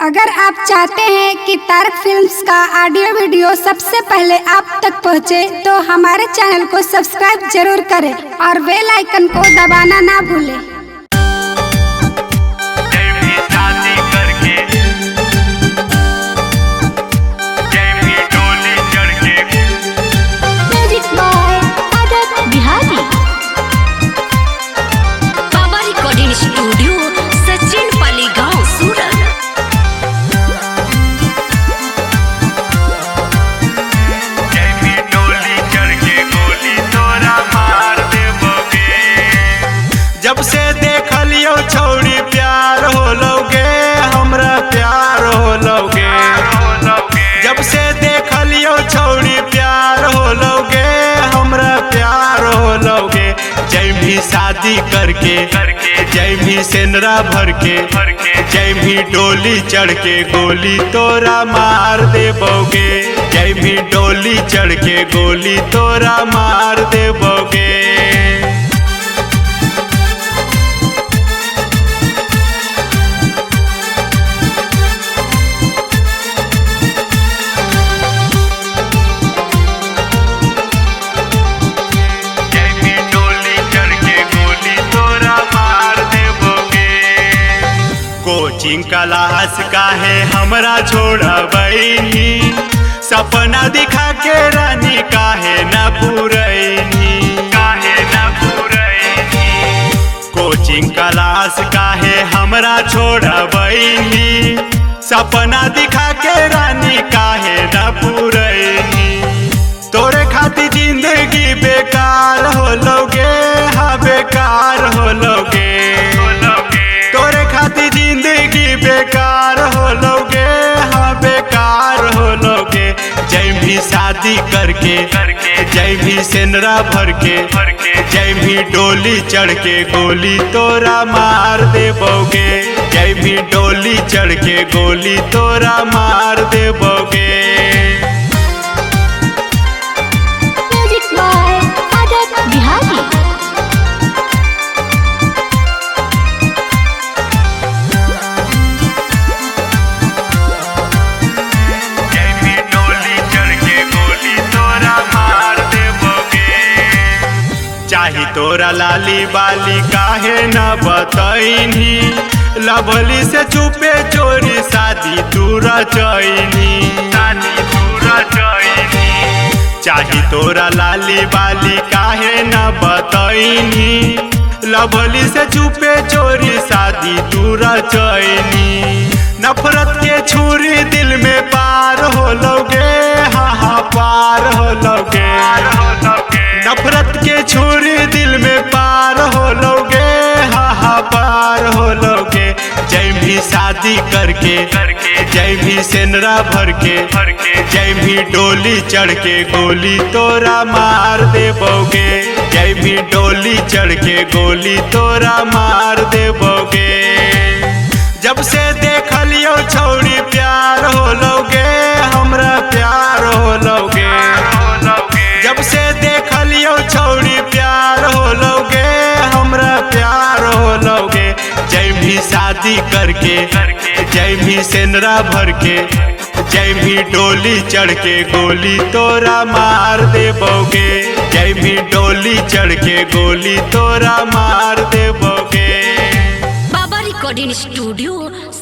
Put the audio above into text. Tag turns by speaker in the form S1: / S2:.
S1: अगर आप चाहते हैं कि तारक फिल्म्स का ऑडियो वीडियो सबसे पहले आप तक पहुंचे, तो हमारे चैनल को सब्सक्राइब जरूर करें और बेल आइकन को दबाना ना भूलें।
S2: जब से देख लियो छौड़ी प्यार हो लोगे, हमरा प्यार हो लोगे। जब से देख लियो छौड़ी प्यार हो लोगे, हमरा प्यार हो लोगे। जय भी शादी करके, जय भी सेंदरा भर के, जय भी डोली चढ़ के गोली तोरा मार देबोगे। जय भी डोली चढ़ के गोली तोरा मार देबोगे। कोचिंग क्लास काहे हमरा छोड़बैनी, सपना दिखा के रानी काहे न पूरैनी। कोचिंग क्लास काहे हमरा छोड़बैनी, सपना दिखा के रानी काहे न पूरैनी। तोरे खातिर जिंदगी बेकार हो लोगे, हाँ बेकार हो लोगे। तोरे खातिर जिंदगी बेकार हो लोगे, हाँ बेकार हो लोगे। जय भी शादी करके, जय भी सेंदरा भर के, जय भी डोली चढ़ के गोली तोरा मार देबोगे। जय भी डोली चढ़ के गोली तोरा मार देबोगे। चाही तोरा लाली बाली काहे न बतैनी, लभली से चुपे चोरी शादी तू रचैनी। चाही तोरा लाली बाली काहे न बतैनी, लभली से चुपे चोरी शादी तू रचैनी। नफरत के छुरी दिल में पार हो लोगे, हाँ हाँ पार हो लोगे। नफरत के छुरी दिल में पार हो लोगे, हाँ हाँ पार हो लोगे। जय भी शादी करके, जय भी सेंदरा भर के, जय भी डोली चढ़ के गोली तोरा मार देबोगे। जय भी डोली चढ़ के गोली तोरा मार देबोगे। जब से देख लियो छौड़ी प्यार हो लोगे, हमरा प्यार हो लोगे। जब से देख लियो छौड़ी प्यार हो लोगे, हमरा प्यार हो लोगे। जय भी शादी करके, जय भी सेंदरा भर के, जय भी डोली चढ़ के गोली तोरा मार देबोगे। जय भी डोली चढ़ के गोली तोरा मार देबोगे।
S3: बाबा रिकॉर्डिंग स्टूडियो